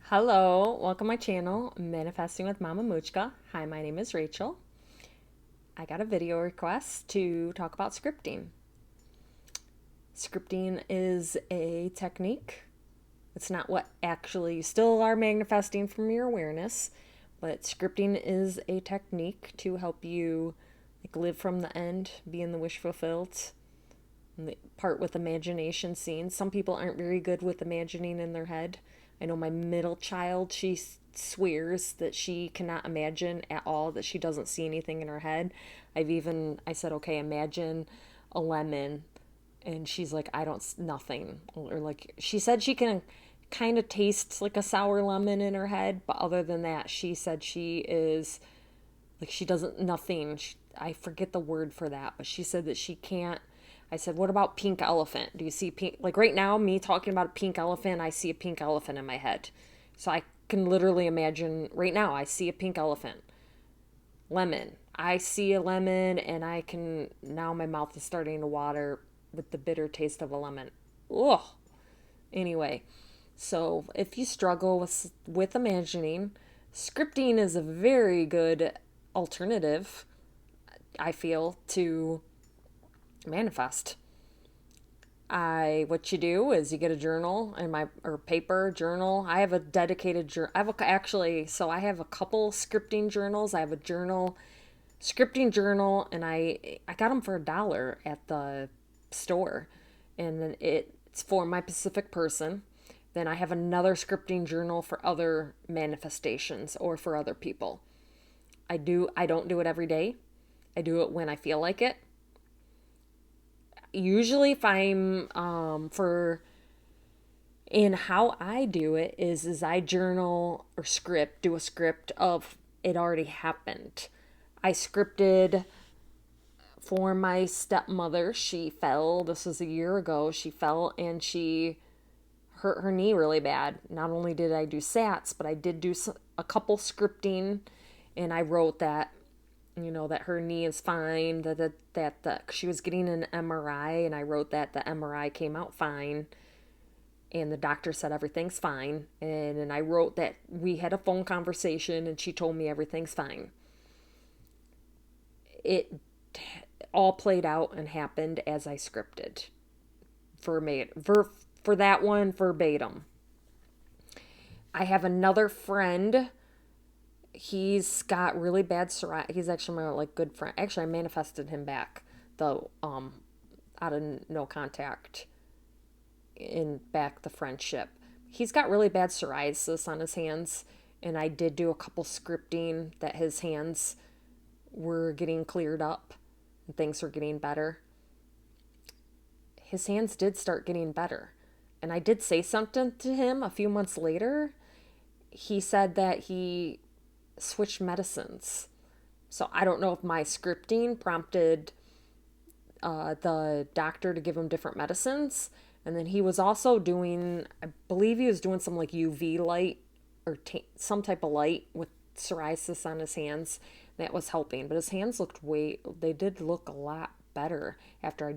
Hello, welcome to my channel, Manifesting with Mama Muchka. Hi, my name is Rachel. I got a video request to talk about scripting. Scripting is a technique. It's not what actually you still are manifesting from your awareness, but scripting is a technique to help you live from the end, be in the wish fulfilled. And the part with imagination scenes. Some people aren't very good with imagining in their head. I know my middle child, she swears that she cannot imagine at all, that she doesn't see anything in her head. I said, okay, imagine a lemon. And she's like, I don't, nothing. Or like, she said she can kind of taste like a sour lemon in her head. But other than that, she said she is, like, she doesn't, nothing. I forget the word for that, but she said that she can't. I said, what about pink elephant? Do you see pink? Like right now, me talking about a pink elephant, I see a pink elephant in my head. So I can literally imagine right now, I see a pink elephant. Lemon. I see a lemon, and I can, now my mouth is starting to water with the bitter taste of a lemon. Ugh. Anyway, so if you struggle with imagining, scripting is a very good alternative, I feel, to manifest. What you do is you get a journal and or paper journal. I have a dedicated journal. I have a couple scripting journals. I have a scripting journal, and I got them for $1 at the store, and then it's for my Pacific person. Then I have another scripting journal for other manifestations or for other people. I don't do it every day. I do it when I feel like it. Usually if I'm for and how I do it is I journal or do a script of it already happened. I scripted for my stepmother. She fell. This was a year ago. She fell and she hurt her knee really bad. Not only did I do SATs, but I did do a couple scripting, and I wrote that, that her knee is fine, that she was getting an MRI, and I wrote that the MRI came out fine, and the doctor said everything's fine, and then I wrote that we had a phone conversation, and she told me everything's fine. It all played out and happened as I scripted, for that one verbatim. I have another friend. He's got really bad psoriasis. He's actually my good friend. Actually, I manifested him back, though, out of no contact, in back the friendship. He's got really bad psoriasis on his hands, and I did do a couple scripting that his hands were getting cleared up and things were getting better. His hands did start getting better. And I did say something to him a few months later. He said that he switched medicines. So I don't know if my scripting prompted the doctor to give him different medicines. And then he was also doing, I believe he was doing some UV light or some type of light with psoriasis on his hands that was helping. But his hands they did look a lot better after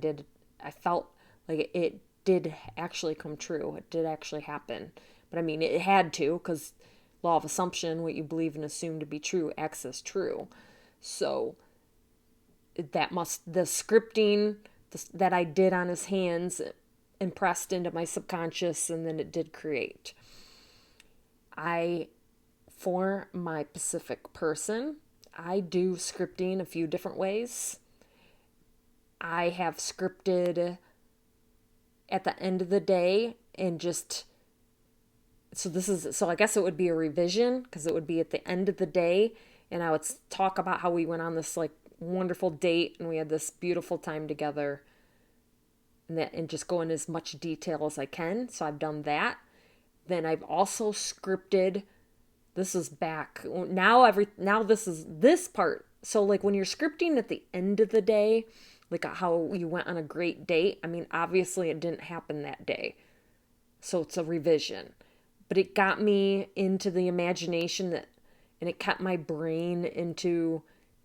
I felt like it did actually come true. It did actually happen. But I mean, it had to, because law of assumption, what you believe and assume to be true, acts as true. So the scripting that I did on his hands impressed into my subconscious, and then it did create. For my Pacific person, I do scripting a few different ways. I have scripted at the end of the day, and just, so I guess it would be a revision, because it would be at the end of the day, and I would talk about how we went on this wonderful date and we had this beautiful time together, and just go in as much detail as I can. So I've done that. Then I've also scripted, this is back now this is this part. So when you're scripting at the end of the day, how you went on a great date, I mean, obviously it didn't happen that day, so it's a revision, but it got me into the imagination, and it kept my brain into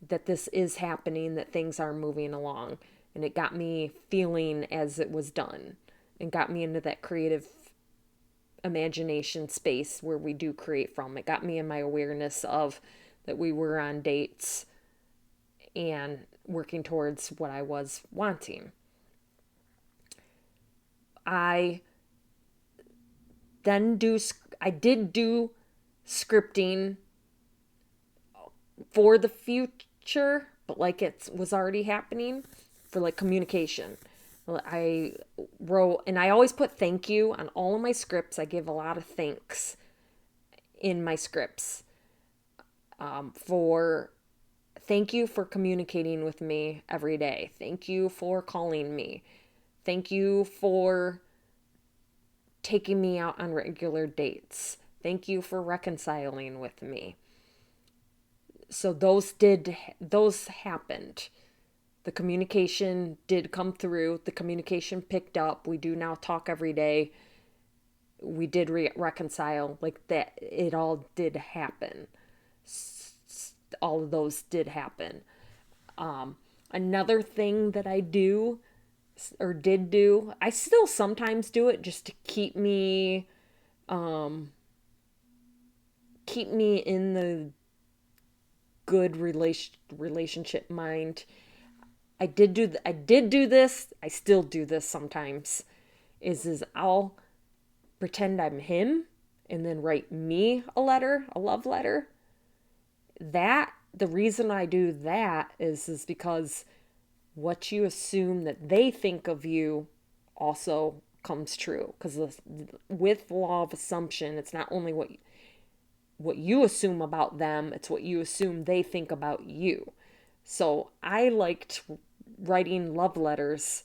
that this is happening, that things are moving along, and it got me feeling as it was done, and got me into that creative imagination space where we do create from. It got me in my awareness of that we were on dates and working towards what I was wanting. I I did do scripting for the future, but like it was already happening for like communication. I wrote, and I always put thank you on all of my scripts. I give a lot of thanks in my scripts for thank you for communicating with me every day. Thank you for calling me. Thank you for taking me out on regular dates. Thank you for reconciling with me. So those happened. The communication did come through. The communication picked up. We do now talk every day. We did reconcile. Like that, it all did happen. All of those did happen. Another thing that I do or did do, I still sometimes do it just to keep me in the good relationship mind. I did do this. I still do this sometimes. Is I'll pretend I'm him and then write me a love letter. The reason I do that is because what you assume that they think of you also comes true. Because with law of assumption, it's not only what you assume about them, it's what you assume they think about you. So I liked writing love letters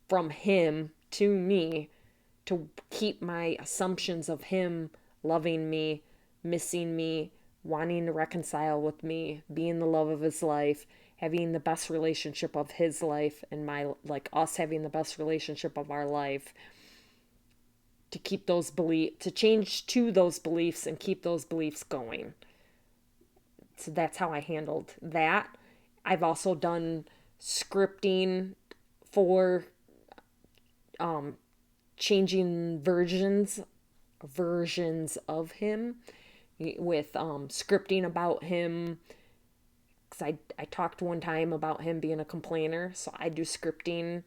from him to me to keep my assumptions of him loving me, missing me, wanting to reconcile with me, being the love of his life, having the best relationship of his life, and us having the best relationship of our life, to keep those to change to those beliefs and keep those beliefs going. So that's how I handled that. I've also done scripting for changing versions of him, with scripting about him, because I talked one time about him being a complainer, so I do scripting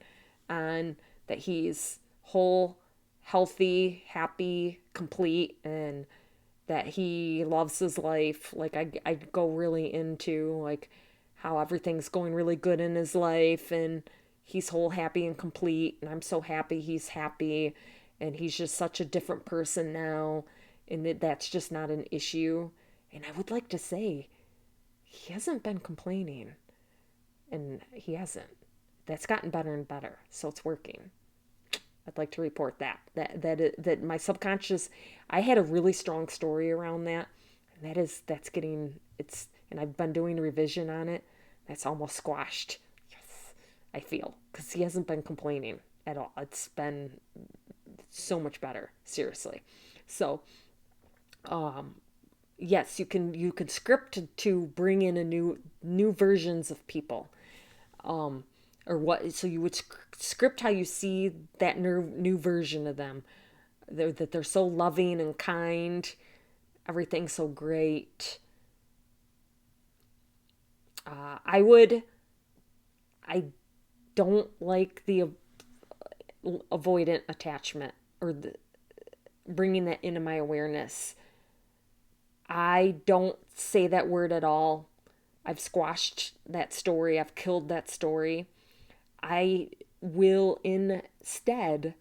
on that he's whole, healthy, happy, complete, and that he loves his life. Like I go really into like how everything's going really good in his life, and he's whole, happy, and complete, and I'm so happy he's happy, and he's just such a different person now, and that's just not an issue. And I would like to say he hasn't been complaining, and he hasn't. That's gotten better and better, so it's working. I'd like to report that my subconscious, I had a really strong story around that, and that's getting, and I've been doing a revision on it. That's almost squashed. Yes, I feel, because he hasn't been complaining at all. It's been so much better, seriously. So, yes, you can script to bring in a new versions of people. Or what, so you would script how you see that new version of them, that they're so loving and kind, everything's so great. I don't like the avoidant attachment, or bringing that into my awareness. I don't say that word at all. I've squashed that story. I've killed that story. I will instead,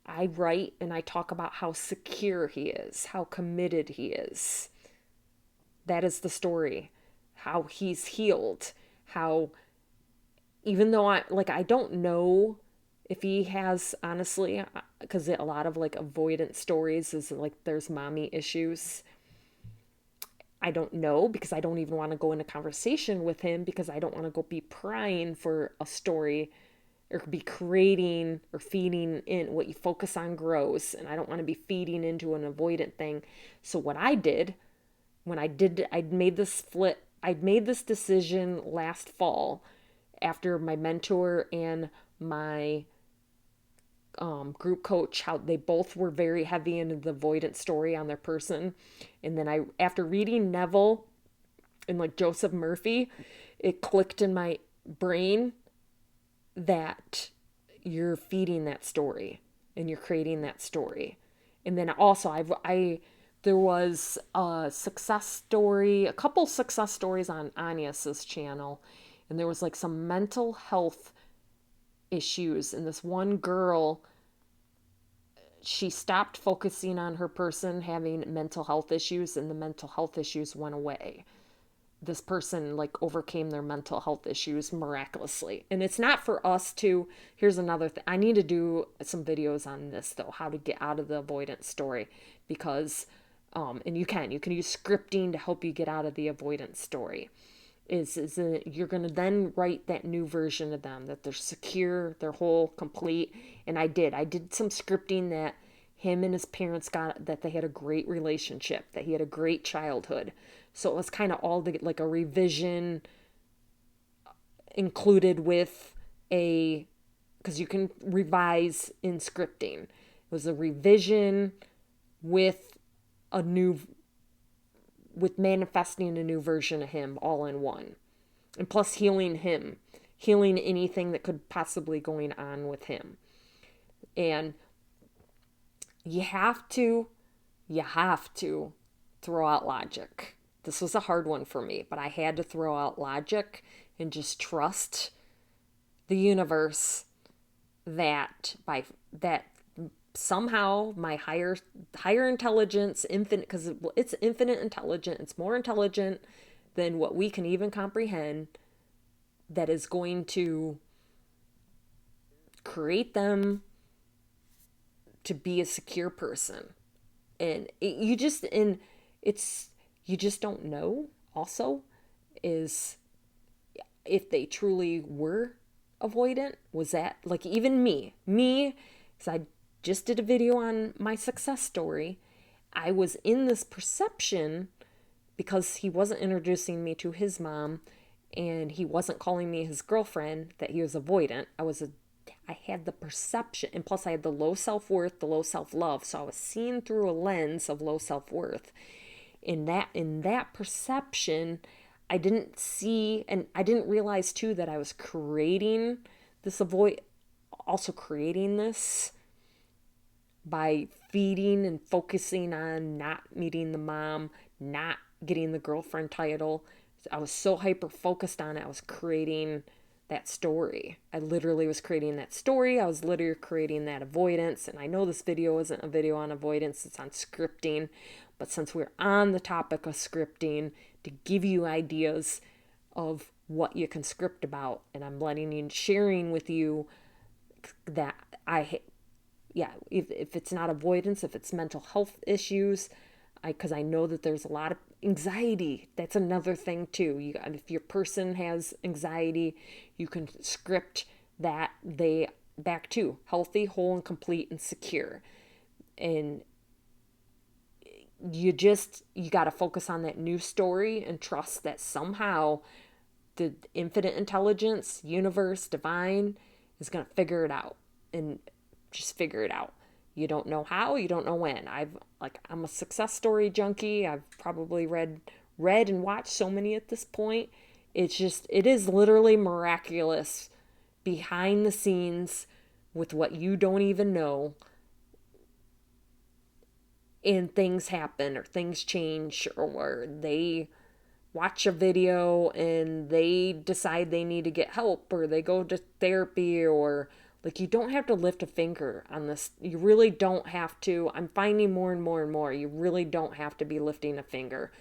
I write and I talk about how secure he is, how committed he is. That is the story. How he's healed. How, even though I don't know if he has, honestly, because a lot of like avoidant stories is like there's mommy issues. I don't know, because I don't even want to go into conversation with him, because I don't want to go be prying for a story, or be creating or feeding in. What you focus on grows, and I don't want to be feeding into an avoidant thing. So what I did, I'd made this decision last fall, after my mentor and my group coach, how they both were very heavy into the avoidance story on their person. And then after reading Neville and like Joseph Murphy, it clicked in my brain that you're feeding that story and you're creating that story. And then also there was a success story, a couple success stories on Anya's channel, and there was like some mental health issues, and this one girl, she stopped focusing on her person having mental health issues, and the mental health issues went away. This person like overcame their mental health issues miraculously. And it's not for us to, here's another thing, I need to do some videos on this though, how to get out of the avoidance story, because and you can use scripting to help you get out of the avoidance story. You're going to then write that new version of them, that they're secure, they're whole, complete. And I did some scripting that him and his parents got, that they had a great relationship, that he had a great childhood. So it was kind of all like a revision included with because you can revise in scripting. It was a revision with with manifesting a new version of him all in one. And plus healing him, healing anything that could possibly going on with him. And you have to throw out logic. This was a hard one for me, but I had to throw out logic and just trust the universe that somehow my higher intelligence, infinite, because it's infinite intelligent, it's more intelligent than what we can even comprehend, that is going to create them to be a secure person. And you just don't know also is if they truly were avoidant. Was that like, even me, because I just did a video on my success story. I was in this perception because he wasn't introducing me to his mom and he wasn't calling me his girlfriend, that he was avoidant. I had the perception, and plus I had the low self-worth, the low self-love, so I was seeing through a lens of low self-worth. In that perception, I didn't see, and I didn't realize too that I was creating this creating this by feeding and focusing on not meeting the mom, not getting the girlfriend title. I was so hyper focused on it. I was creating that story. I literally was creating that story. I was literally creating that avoidance. And I know this video isn't a video on avoidance, it's on scripting. But since we're on the topic of scripting, to give you ideas of what you can script about, and I'm sharing with you that if it's not avoidance, if it's mental health issues, because I know that there's a lot of anxiety. That's another thing too. If your person has anxiety, you can script that they back to healthy, whole, and complete, and secure. And you got to focus on that new story and trust that somehow the infinite intelligence, universe, divine is going to figure it out, and just figure it out. You don't know how, you don't know when. I'm a success story junkie. I've probably read and watched so many at this point. It is literally miraculous behind the scenes with what you don't even know. And things happen or things change, or they watch a video and they decide they need to get help, or they go to therapy, or like, you don't have to lift a finger on this. You really don't have to. I'm finding more and more and more, you really don't have to be lifting a finger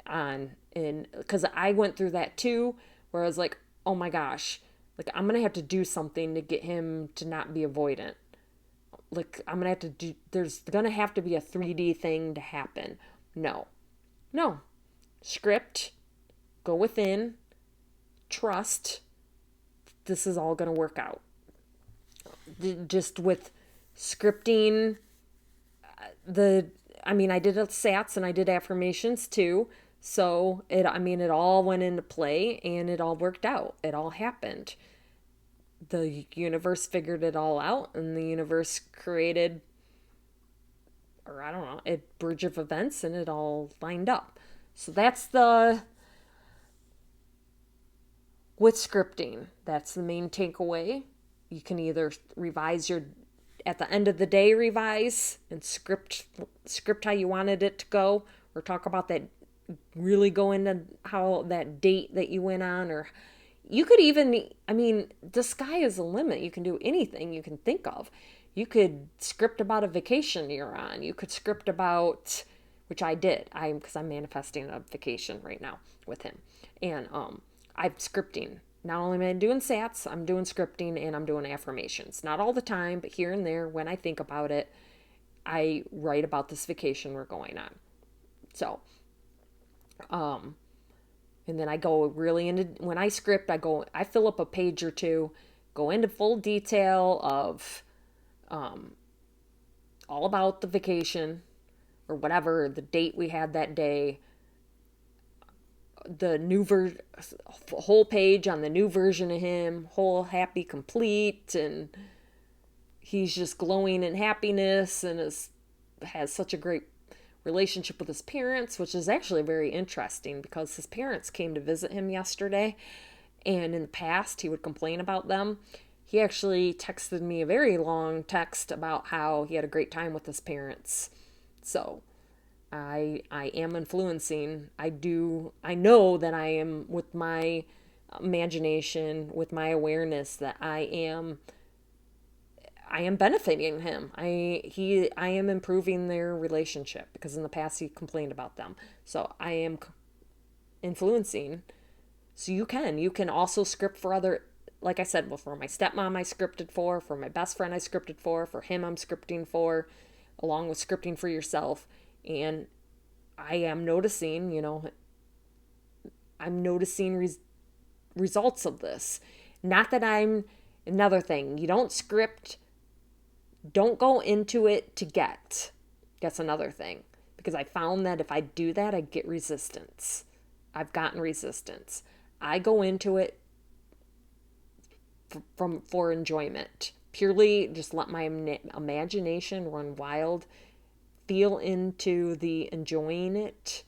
on. And because I went through that too, where I was like, oh my gosh, like, I'm going to have to do something to get him to not be avoidant. Like, I'm going to have to do, there's going to have to be a 3D thing to happen. No. Script, go within, trust, this is all going to work out. Just with scripting, I did SATs and I did affirmations too. So it all went into play and it all worked out. It all happened. the universe figured it all out, and the universe created, or I don't know, a bridge of events, and it all lined up. So that's the with scripting. That's the main takeaway. You can either revise your at the end of the day, revise and script how you wanted it to go, or talk about that, really go into how that date that you went on, or you could even, I mean, the sky is the limit. You can do anything you can think of. You could script about a vacation you're on. You could script about, which I did. Because I'm manifesting a vacation right now with him, and I'm scripting. Not only am I doing sats, I'm doing scripting and I'm doing affirmations. Not all the time, but here and there when I think about it, I write about this vacation we're going on. So, and then I go really into, when I script, I fill up a page or two, go into full detail of all about the vacation or whatever, the date we had that day, the whole page on the new version of him, whole happy complete, and he's just glowing in happiness and has such a great relationship with his parents, which is actually very interesting because his parents came to visit him yesterday, and in the past he would complain about them. He actually texted me a very long text about how he had a great time with his parents. So I am influencing. I know that I am, with my imagination, with my awareness, that I am benefiting him. I am improving their relationship, because in the past he complained about them. So I am influencing. So you can also script for other, like I said before, my stepmom I scripted for my best friend I scripted for him I'm scripting for, along with scripting for yourself. And I am noticing, I'm noticing results of this. Not that I'm, another thing, you don't script, don't go into it to get. That's another thing. Because I found that if I do that, I get resistance. I've gotten resistance. I go into it for enjoyment. Purely just let my imagination run wild. Feel into the enjoying it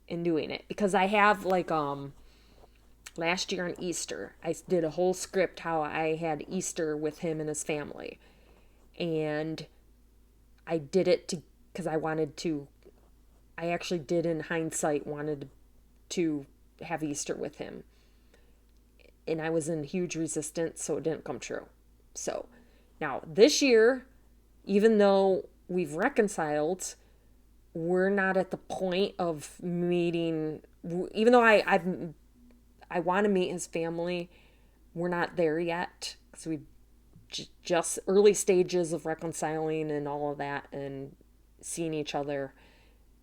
and doing it. Because I have last year on Easter, I did a whole script how I had Easter with him and his family. And I did it because I wanted to, I actually did in hindsight wanted to have Easter with him. And I was in huge resistance, so it didn't come true. So now this year, even though we've reconciled, we're not at the point of meeting. Even though I want to meet his family, we're not there yet, because we just early stages of reconciling and all of that, and seeing each other,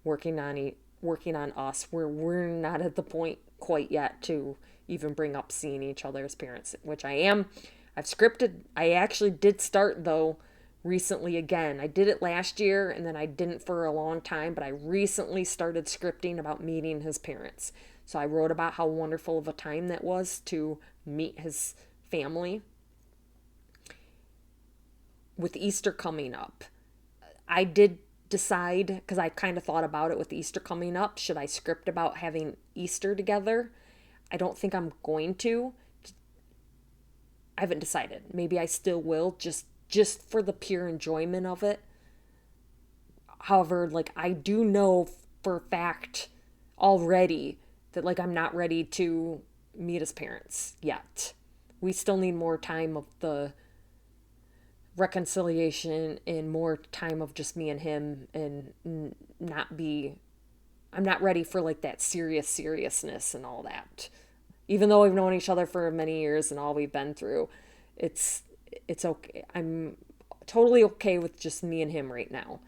working on us. We're not at the point quite yet to even bring up seeing each other as parents, which I am. I've scripted. I actually did start though recently again. I did it last year and then I didn't for a long time, but I recently started scripting about meeting his parents. So I wrote about how wonderful of a time that was to meet his family. With Easter coming up, I did decide, because I kind of thought about it with Easter coming up, should I script about having Easter together? I don't think I'm going to. I haven't decided. Maybe I still will, just for the pure enjoyment of it. However, I do know for a fact already that I'm not ready to meet his parents yet. We still need more time of the reconciliation and more time of just me and him, and I'm not ready for that seriousness and all that. Even though we've known each other for many years and all we've been through, it's okay. I'm totally okay with just me and him right now.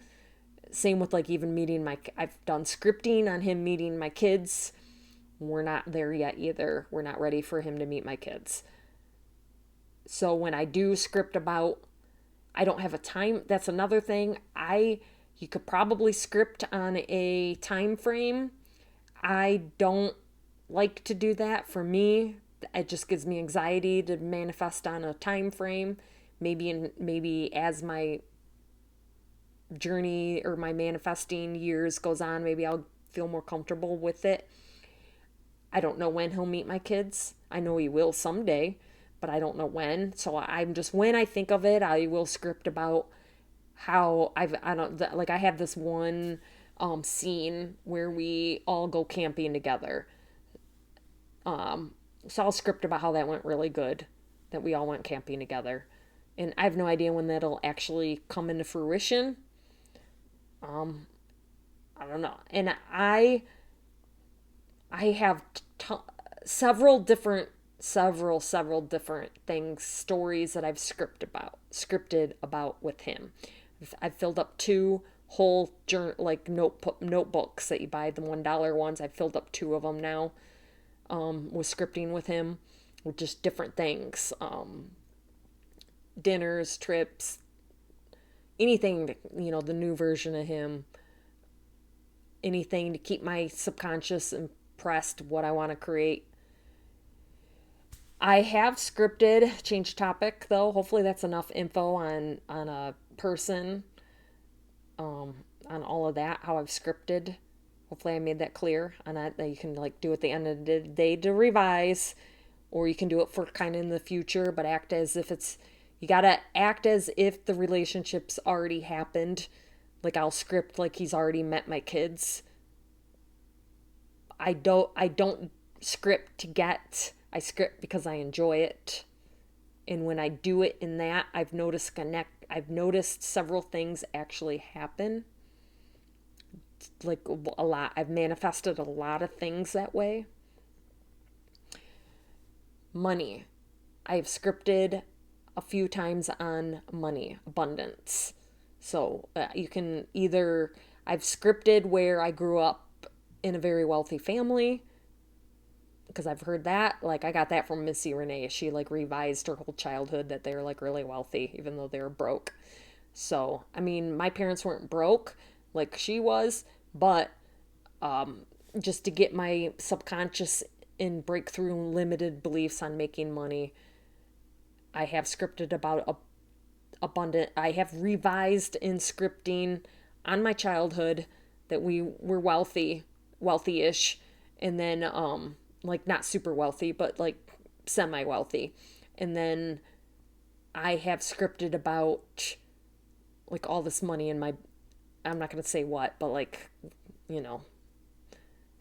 Same with even meeting I've done scripting on him meeting my kids. We're not there yet either. We're not ready for him to meet my kids. So when I do script about, I don't have a time. That's another thing. You could probably script on a time frame. I don't like to do that. For me, it just gives me anxiety to manifest on a time frame. Maybe as my journey or my manifesting years goes on, maybe I'll feel more comfortable with it. I don't know when he'll meet my kids. I know he will someday, but I don't know when. So I'm just, when I think of it, I will script about how I don't, like, I have this one scene where we all go camping together. So I'll script about how that went really good, that we all went camping together. And I have no idea when that'll actually come into fruition. I don't know. And I have several different things, stories that I've scripted about with him. I've filled up 2 whole notebooks that you buy, the $1 ones. I've filled up 2 of them now, with scripting with him, with just different things, dinners, trips, anything, the new version of him, anything to keep my subconscious impressed what I want to create. I have scripted, change topic though. Hopefully that's enough info on a person, on all of that, how I've scripted. Hopefully I made that clear, and that you can like do at the end of the day to revise, or you can do it for kind of in the future, but you gotta act as if the relationship's already happened. Like, I'll script like he's already met my kids. I don't script to get. I script because I enjoy it. And when I do it in that, I've noticed several things actually happen. Like a lot. I've manifested a lot of things that way. Money. I've scripted a few times on money, abundance. So you can either, I've scripted where I grew up in a very wealthy family, because I've heard that. Like, I got that from Missy Renee. She like revised her whole childhood that they were like really wealthy, even though they were broke. So, I mean, my parents weren't broke like she was, but just to get my subconscious and break through limited beliefs on making money, I have scripted about abundant. I have revised in scripting on my childhood that we were wealthy-ish, and then like not super wealthy, but like semi-wealthy. And then I have scripted about like all this money in my, I'm not going to say what, but like,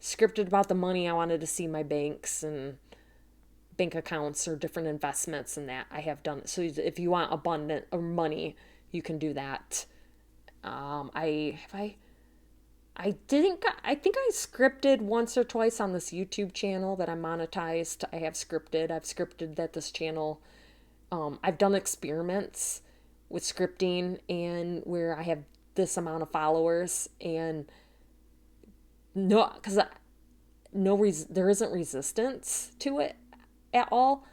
scripted about the money I wanted to see my banks and bank accounts or different investments, and that I have done. So if you want abundant or money, you can do that. I think I scripted once or twice on this YouTube channel that I monetized. I've scripted that this channel, I've done experiments with scripting, and where I have this amount of followers, and there isn't resistance to it at all.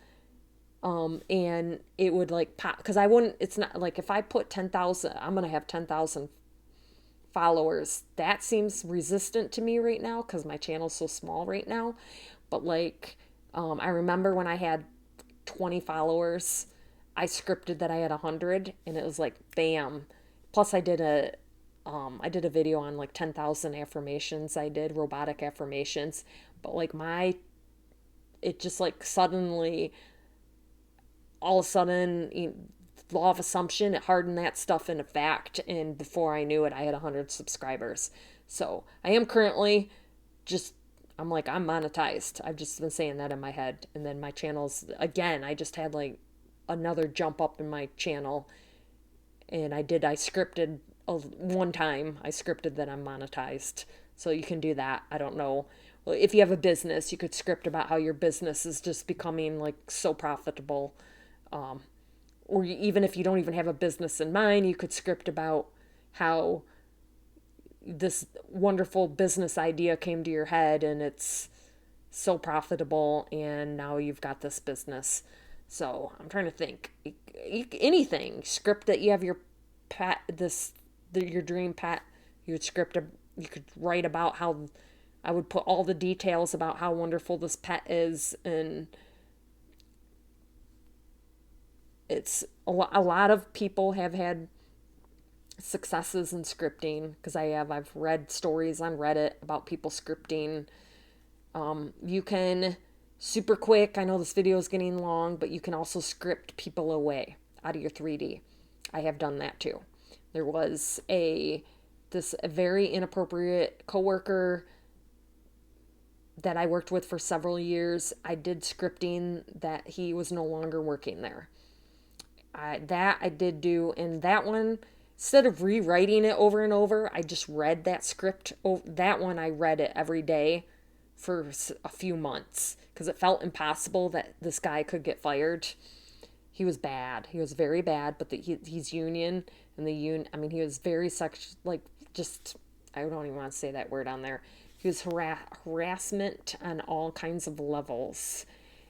And it would like pop, because it's not like if I put 10,000, I'm going to have 10,000 followers. That seems resistant to me right now because my channel's so small right now. But like, I remember when I had 20 followers, I scripted that I had 100, and it was like, bam. Plus I did a video on like 10,000 affirmations. I did robotic affirmations, but like it just like suddenly, all of a sudden, law of assumption, it hardened that stuff into fact, and before I knew it, I had 100 subscribers. So I am currently I'm monetized. I've just been saying that in my head. And then my channel's, again, I just had like another jump up in my channel, and I scripted one time, I scripted that I'm monetized. So you can do that. I don't know. Well, if you have a business, you could script about how your business is just becoming like so profitable. Or even if you don't even have a business in mind, you could script about how this wonderful business idea came to your head and it's so profitable, and now you've got this business. So I'm trying to think. Anything. Script that you have your pet, your dream pet. You could write about how, I would put all the details about how wonderful this pet is, and it's a lot of people have had successes in scripting because I've read stories on Reddit about people scripting. You can super quick. I know this video is getting long, but you can also script people away out of your 3D. I have done that too. There was a very inappropriate coworker that I worked with for several years. I did scripting that he was no longer working there. I did do, and that one, instead of rewriting it over and over, I just read that script. That one, I read it every day for a few months because it felt impossible that this guy could get fired. He was bad. He was very bad, but he's union, and I mean, he was very just, I don't even want to say that word on there. He was harassment on all kinds of levels,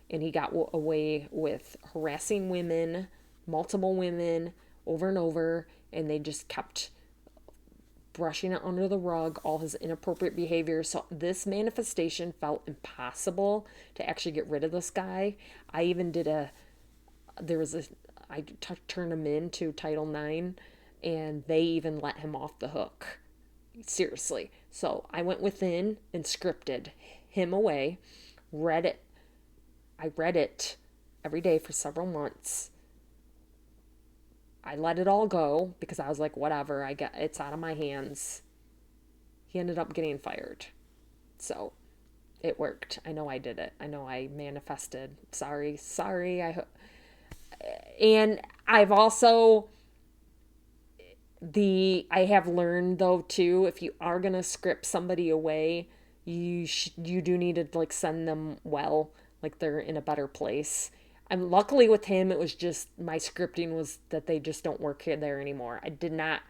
and he got away with harassing women, multiple women, over and over, and they just kept brushing it under the rug, all his inappropriate behavior. So this manifestation felt impossible to actually get rid of this guy. I even did I turned him into Title IX, and they even let him off the hook. Seriously. So I went within and scripted him away, read it. I read it every day for several months. I let it all go because I was like, whatever, it's out of my hands. He ended up getting fired. So it worked. I know I did it. I know I manifested. Sorry. And I've also, I have learned though too, if you are going to script somebody away, you do need to like send them well, like they're in a better place. And luckily with him, it was just my scripting was that they just don't work here there anymore. I did not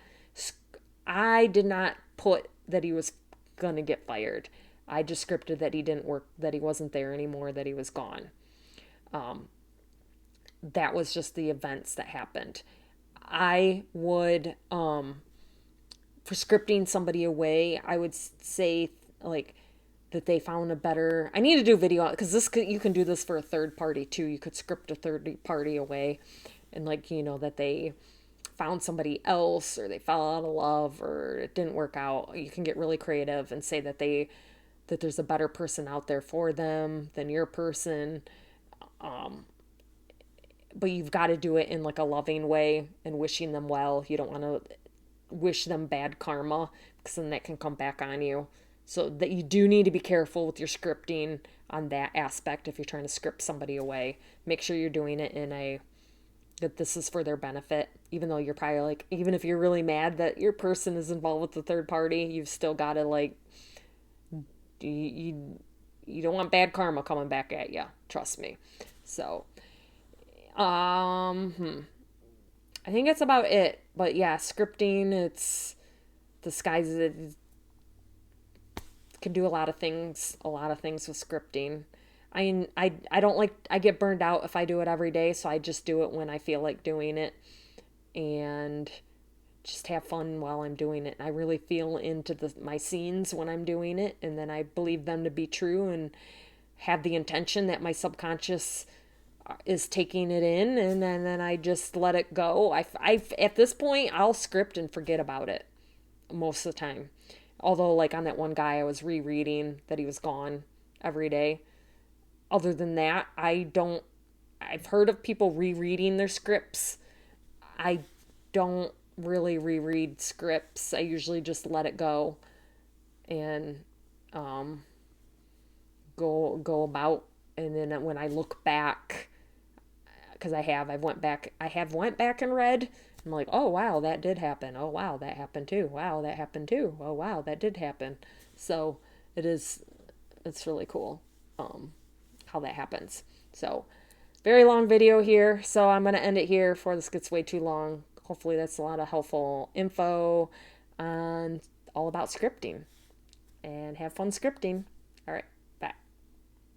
put that he was going to get fired. I just scripted that he didn't work, that he wasn't there anymore, that he was gone. That was just the events that happened. I would, for scripting somebody away, I would say like that they found a better, I need to do a video because you can do this for a third party too. You could script a third party away and that they found somebody else or they fell out of love or it didn't work out. You can get really creative and say that there's a better person out there for them than your person. But you've got to do it in like a loving way and wishing them well. You don't want to wish them bad karma because then that can come back on you. So that you do need to be careful with your scripting on that aspect if you're trying to script somebody away. Make sure you're doing it that this is for their benefit. Even though you're probably like, even if you're really mad that your person is involved with the third party, you've still got to like, you don't want bad karma coming back at you. Trust me. So, I think that's about it. But yeah, scripting, the sky's it can do a lot of things with scripting. I don't like, I get burned out if I do it every day, so I just do it when I feel like doing it and just have fun while I'm doing it. And I really feel into my scenes when I'm doing it, and then I believe them to be true and have the intention that my subconscious is taking it in, and then I just let it go. I at this point, I'll script and forget about it most of the time. Although, like on that one guy, I was rereading that he was gone every day. Other than that, I've heard of people rereading their scripts. I don't really reread scripts. I usually just let it go and go about. And then when I look back, because I have went back and read. I'm like, oh wow, that did happen. Oh wow, that happened too. Wow, that happened too. Oh wow, that did happen. So it's really cool how that happens. So very long video here, so I'm going to end it here before this gets way too long. Hopefully that's a lot of helpful info on all about scripting, and have fun scripting. All right.